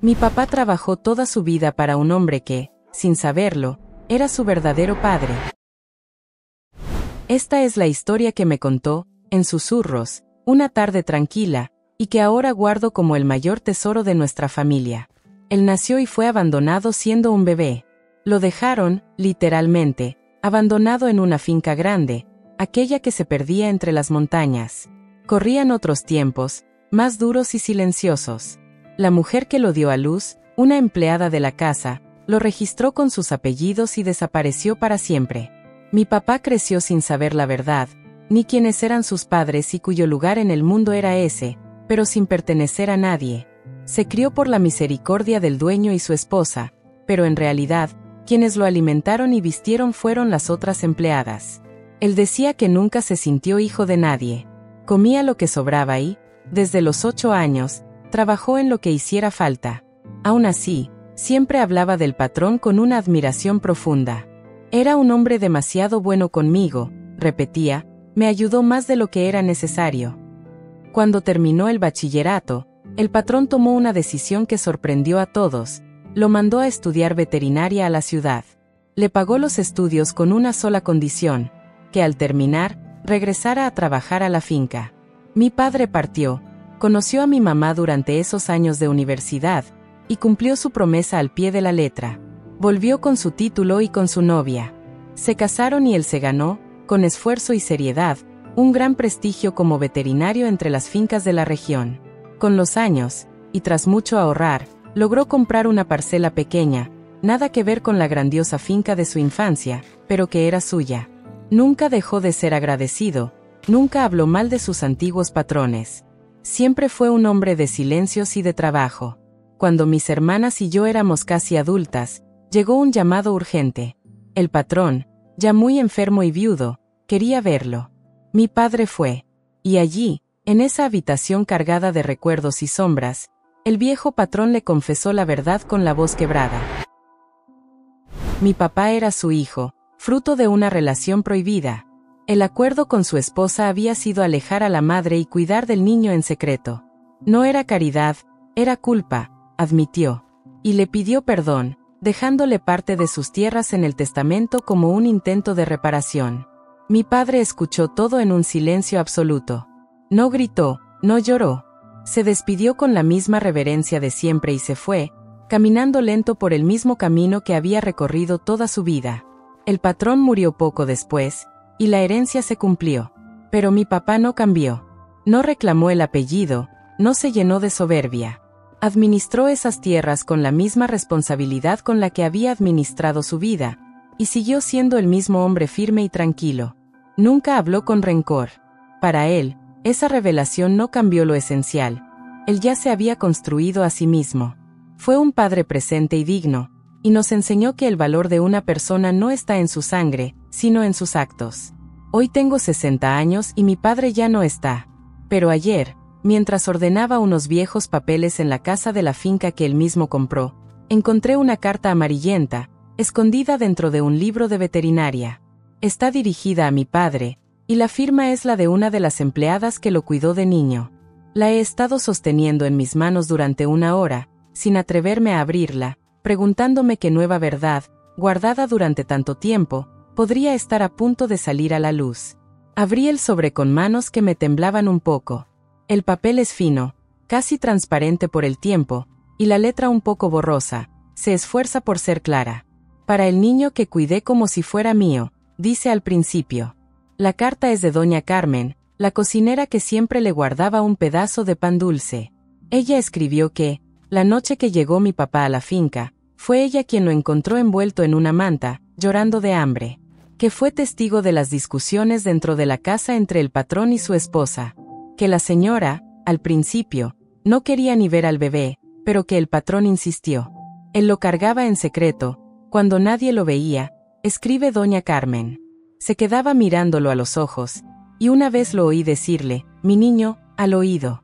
Mi papá trabajó toda su vida para un hombre que, sin saberlo, era su verdadero padre. Esta es la historia que me contó, en susurros, una tarde tranquila, y que ahora guardo como el mayor tesoro de nuestra familia. Él nació y fue abandonado siendo un bebé. Lo dejaron, literalmente, abandonado en una finca grande, aquella que se perdía entre las montañas. Corrían otros tiempos, más duros y silenciosos. La mujer que lo dio a luz, una empleada de la casa, lo registró con sus apellidos y desapareció para siempre. Mi papá creció sin saber la verdad, ni quiénes eran sus padres y cuyo lugar en el mundo era ese, pero sin pertenecer a nadie. Se crió por la misericordia del dueño y su esposa, pero en realidad, quienes lo alimentaron y vistieron fueron las otras empleadas. Él decía que nunca se sintió hijo de nadie. Comía lo que sobraba y, desde los 8 años, trabajó en lo que hiciera falta. Aún así, siempre hablaba del patrón con una admiración profunda. Era un hombre demasiado bueno conmigo, repetía, me ayudó más de lo que era necesario. Cuando terminó el bachillerato, el patrón tomó una decisión que sorprendió a todos. Lo mandó a estudiar veterinaria a la ciudad. Le pagó los estudios con una sola condición, que al terminar, regresara a trabajar a la finca. Mi padre partió, conoció a mi mamá durante esos años de universidad, y cumplió su promesa al pie de la letra. Volvió con su título y con su novia. Se casaron y él se ganó, con esfuerzo y seriedad, un gran prestigio como veterinario entre las fincas de la región. Con los años, y tras mucho ahorrar, logró comprar una parcela pequeña, nada que ver con la grandiosa finca de su infancia, pero que era suya. Nunca dejó de ser agradecido, nunca habló mal de sus antiguos patrones. Siempre fue un hombre de silencios y de trabajo. Cuando mis hermanas y yo éramos casi adultas, llegó un llamado urgente. El patrón, ya muy enfermo y viudo, quería verlo. Mi padre fue. Y allí, en esa habitación cargada de recuerdos y sombras, el viejo patrón le confesó la verdad con la voz quebrada. Mi papá era su hijo, fruto de una relación prohibida. El acuerdo con su esposa había sido alejar a la madre y cuidar del niño en secreto. No era caridad, era culpa, admitió. Y le pidió perdón, dejándole parte de sus tierras en el testamento como un intento de reparación. Mi padre escuchó todo en un silencio absoluto. No gritó, no lloró. Se despidió con la misma reverencia de siempre y se fue, caminando lento por el mismo camino que había recorrido toda su vida. El patrón murió poco después, y la herencia se cumplió. Pero mi papá no cambió. No reclamó el apellido, no se llenó de soberbia. Administró esas tierras con la misma responsabilidad con la que había administrado su vida, y siguió siendo el mismo hombre firme y tranquilo. Nunca habló con rencor. Para él, esa revelación no cambió lo esencial. Él ya se había construido a sí mismo. Fue un padre presente y digno, y nos enseñó que el valor de una persona no está en su sangre, sino en sus actos. Hoy tengo 60 años y mi padre ya no está. Pero ayer, mientras ordenaba unos viejos papeles en la casa de la finca que él mismo compró, encontré una carta amarillenta, escondida dentro de un libro de veterinaria. Está dirigida a mi padre, y la firma es la de una de las empleadas que lo cuidó de niño. La he estado sosteniendo en mis manos durante una hora, sin atreverme a abrirla, preguntándome qué nueva verdad, guardada durante tanto tiempo, podría estar a punto de salir a la luz. Abrí el sobre con manos que me temblaban un poco. El papel es fino, casi transparente por el tiempo, y la letra un poco borrosa, se esfuerza por ser clara. Para el niño que cuidé como si fuera mío, dice al principio. La carta es de doña Carmen, la cocinera que siempre le guardaba un pedazo de pan dulce. Ella escribió que, la noche que llegó mi papá a la finca, fue ella quien lo encontró envuelto en una manta, llorando de hambre. Que fue testigo de las discusiones dentro de la casa entre el patrón y su esposa. Que la señora, al principio, no quería ni ver al bebé, pero que el patrón insistió. Él lo cargaba en secreto, cuando nadie lo veía, escribe doña Carmen. Se quedaba mirándolo a los ojos, y una vez lo oí decirle, mi niño, al oído.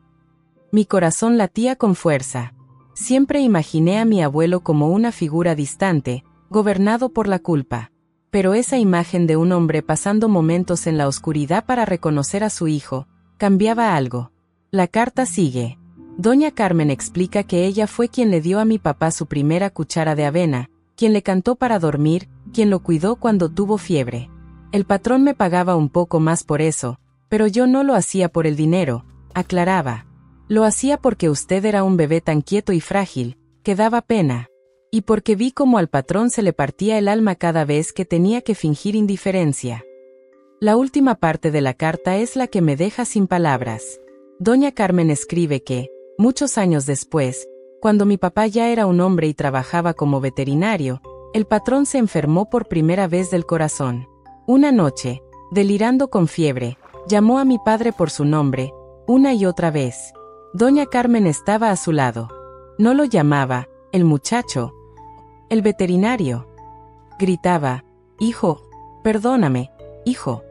Mi corazón latía con fuerza. Siempre imaginé a mi abuelo como una figura distante, gobernado por la culpa. Pero esa imagen de un hombre pasando momentos en la oscuridad para reconocer a su hijo, cambiaba algo. La carta sigue. Doña Carmen explica que ella fue quien le dio a mi papá su primera cuchara de avena, quien le cantó para dormir, quien lo cuidó cuando tuvo fiebre. El patrón me pagaba un poco más por eso, pero yo no lo hacía por el dinero, aclaraba. Lo hacía porque usted era un bebé tan quieto y frágil, que daba pena. Y porque vi cómo al patrón se le partía el alma cada vez que tenía que fingir indiferencia. La última parte de la carta es la que me deja sin palabras. Doña Carmen escribe que, muchos años después, cuando mi papá ya era un hombre y trabajaba como veterinario, el patrón se enfermó por primera vez del corazón. Una noche, delirando con fiebre, llamó a mi padre por su nombre, una y otra vez. Doña Carmen estaba a su lado. No lo llamaba, el muchacho. El veterinario. Gritaba, hijo, perdóname, hijo.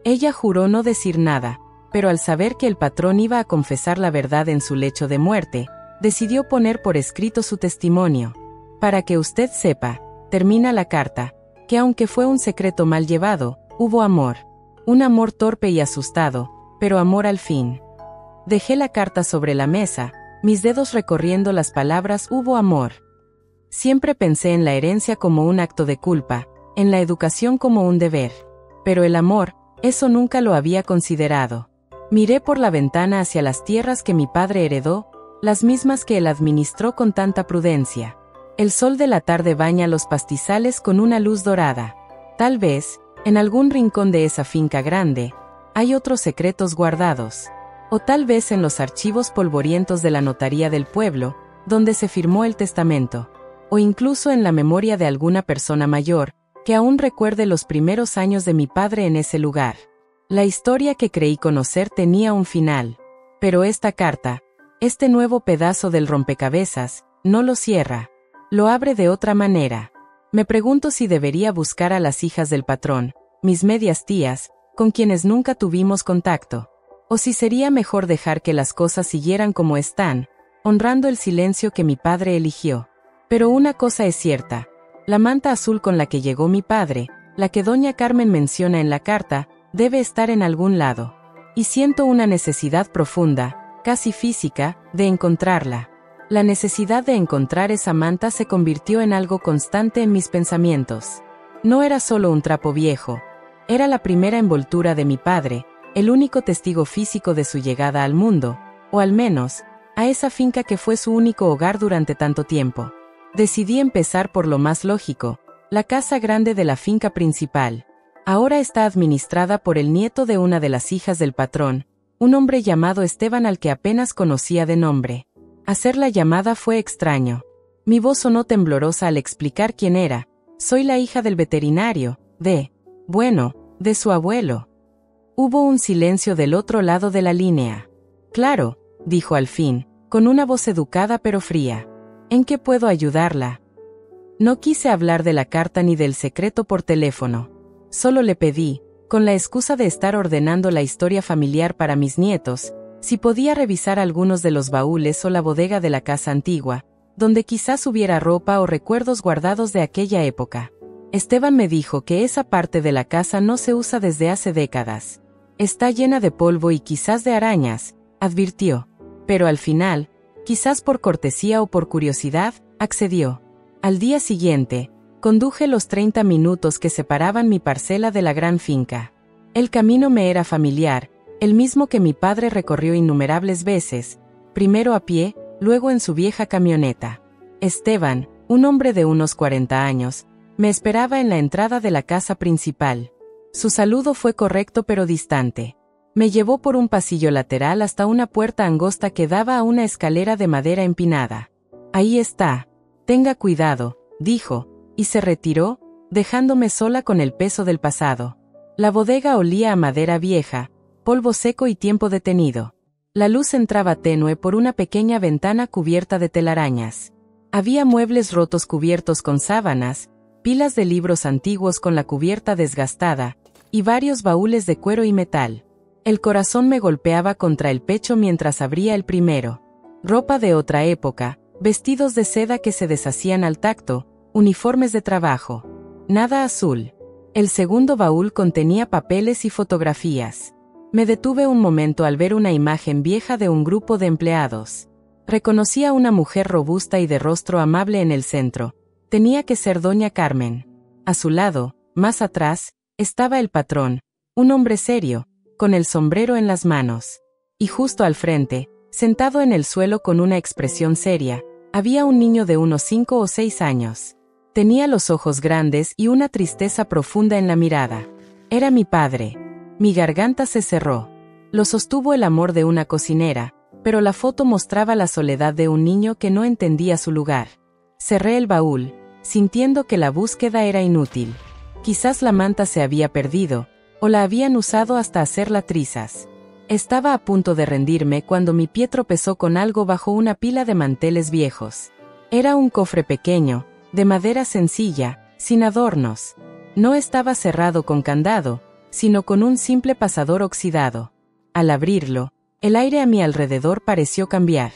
Ella juró no decir nada, pero al saber que el patrón iba a confesar la verdad en su lecho de muerte, decidió poner por escrito su testimonio. Para que usted sepa, termina la carta, que aunque fue un secreto mal llevado, hubo amor. Un amor torpe y asustado, pero amor al fin. Dejé la carta sobre la mesa, mis dedos recorriendo las palabras hubo amor. Siempre pensé en la herencia como un acto de culpa, en la educación como un deber. Pero el amor, eso nunca lo había considerado. Miré por la ventana hacia las tierras que mi padre heredó, las mismas que él administró con tanta prudencia. El sol de la tarde baña los pastizales con una luz dorada. Tal vez, en algún rincón de esa finca grande, hay otros secretos guardados. O tal vez en los archivos polvorientos de la notaría del pueblo, donde se firmó el testamento. O incluso en la memoria de alguna persona mayor, que aún recuerde los primeros años de mi padre en ese lugar. La historia que creí conocer tenía un final. Pero esta carta, este nuevo pedazo del rompecabezas, no lo cierra. Lo abre de otra manera. Me pregunto si debería buscar a las hijas del patrón, mis medias tías, con quienes nunca tuvimos contacto. O si sería mejor dejar que las cosas siguieran como están, honrando el silencio que mi padre eligió. Pero una cosa es cierta, la manta azul con la que llegó mi padre, la que doña Carmen menciona en la carta, debe estar en algún lado. Y siento una necesidad profunda, casi física, de encontrarla. La necesidad de encontrar esa manta se convirtió en algo constante en mis pensamientos. No era solo un trapo viejo, era la primera envoltura de mi padre, el único testigo físico de su llegada al mundo, o al menos, a esa finca que fue su único hogar durante tanto tiempo. Decidí empezar por lo más lógico, la casa grande de la finca principal. Ahora está administrada por el nieto de una de las hijas del patrón, un hombre llamado Esteban al que apenas conocía de nombre. Hacer la llamada fue extraño. Mi voz sonó temblorosa al explicar quién era. Soy la hija del veterinario, de su abuelo. Hubo un silencio del otro lado de la línea. Claro, dijo al fin, con una voz educada pero fría. ¿En qué puedo ayudarla? No quise hablar de la carta ni del secreto por teléfono. Solo le pedí, con la excusa de estar ordenando la historia familiar para mis nietos, si podía revisar algunos de los baúles o la bodega de la casa antigua, donde quizás hubiera ropa o recuerdos guardados de aquella época. Esteban me dijo que esa parte de la casa no se usa desde hace décadas. Está llena de polvo y quizás de arañas, advirtió. Pero al final, quizás por cortesía o por curiosidad, accedió. Al día siguiente, conduje los 30 minutos que separaban mi parcela de la gran finca. El camino me era familiar, el mismo que mi padre recorrió innumerables veces, primero a pie, luego en su vieja camioneta. Esteban, un hombre de unos 40 años, me esperaba en la entrada de la casa principal. Su saludo fue correcto pero distante. Me llevó por un pasillo lateral hasta una puerta angosta que daba a una escalera de madera empinada. Ahí está. Tenga cuidado, dijo, y se retiró, dejándome sola con el peso del pasado. La bodega olía a madera vieja, polvo seco y tiempo detenido. La luz entraba tenue por una pequeña ventana cubierta de telarañas. Había muebles rotos cubiertos con sábanas, pilas de libros antiguos con la cubierta desgastada, y varios baúles de cuero y metal. El corazón me golpeaba contra el pecho mientras abría el primero. Ropa de otra época, vestidos de seda que se deshacían al tacto, uniformes de trabajo. Nada azul. El segundo baúl contenía papeles y fotografías. Me detuve un momento al ver una imagen vieja de un grupo de empleados. Reconocí a una mujer robusta y de rostro amable en el centro. Tenía que ser doña Carmen. A su lado, más atrás, estaba el patrón, un hombre serio, con el sombrero en las manos. Y justo al frente, sentado en el suelo con una expresión seria, había un niño de unos 5 o 6 años. Tenía los ojos grandes y una tristeza profunda en la mirada. Era mi padre. Mi garganta se cerró. Lo sostuvo el amor de una cocinera, pero la foto mostraba la soledad de un niño que no entendía su lugar. Cerré el baúl, sintiendo que la búsqueda era inútil. Quizás la manta se había perdido, o la habían usado hasta hacerla trizas. Estaba a punto de rendirme cuando mi pie tropezó con algo bajo una pila de manteles viejos. Era un cofre pequeño, de madera sencilla, sin adornos. No estaba cerrado con candado, sino con un simple pasador oxidado. Al abrirlo, el aire a mi alrededor pareció cambiar.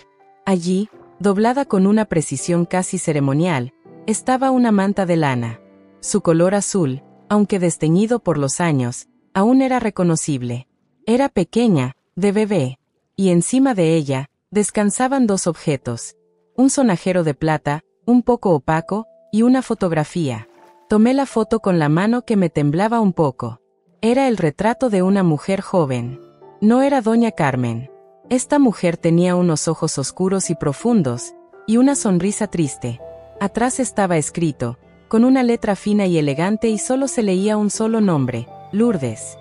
Allí, doblada con una precisión casi ceremonial, estaba una manta de lana. Su color azul, aunque desteñido por los años, aún era reconocible. Era pequeña, de bebé, y encima de ella, descansaban dos objetos. Un sonajero de plata, un poco opaco, y una fotografía. Tomé la foto con la mano que me temblaba un poco. Era el retrato de una mujer joven. No era doña Carmen. Esta mujer tenía unos ojos oscuros y profundos, y una sonrisa triste. Atrás estaba escrito, con una letra fina y elegante y solo se leía un solo nombre, Lourdes.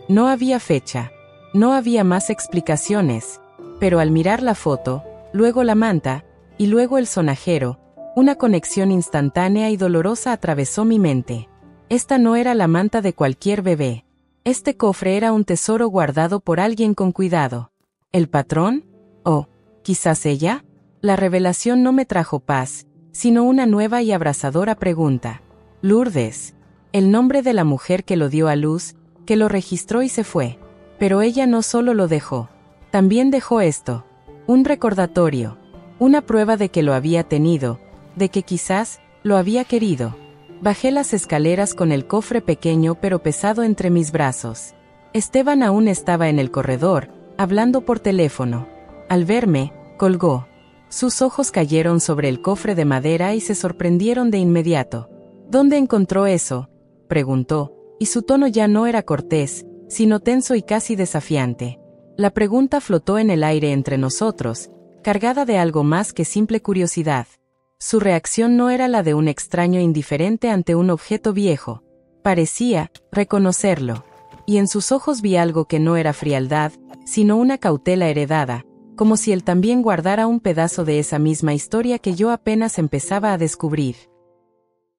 No había fecha. No había más explicaciones, pero al mirar la foto, luego la manta, y luego el sonajero, una conexión instantánea y dolorosa atravesó mi mente. Esta no era la manta de cualquier bebé. Este cofre era un tesoro guardado por alguien con cuidado. ¿El patrón? ¿O, quizás ella? La revelación no me trajo paz, sino una nueva y abrasadora pregunta. Lourdes. El nombre de la mujer que lo dio a luz, que lo registró y se fue. Pero ella no solo lo dejó. También dejó esto. Un recordatorio. Una prueba de que lo había tenido, de que quizás, lo había querido. Bajé las escaleras con el cofre pequeño pero pesado entre mis brazos. Esteban aún estaba en el corredor, hablando por teléfono. Al verme, colgó. Sus ojos cayeron sobre el cofre de madera y se sorprendieron de inmediato. ¿Dónde encontró eso?, preguntó, y su tono ya no era cortés, sino tenso y casi desafiante. La pregunta flotó en el aire entre nosotros, cargada de algo más que simple curiosidad. Su reacción no era la de un extraño indiferente ante un objeto viejo. Parecía reconocerlo. Y en sus ojos vi algo que no era frialdad, sino una cautela heredada, como si él también guardara un pedazo de esa misma historia que yo apenas empezaba a descubrir.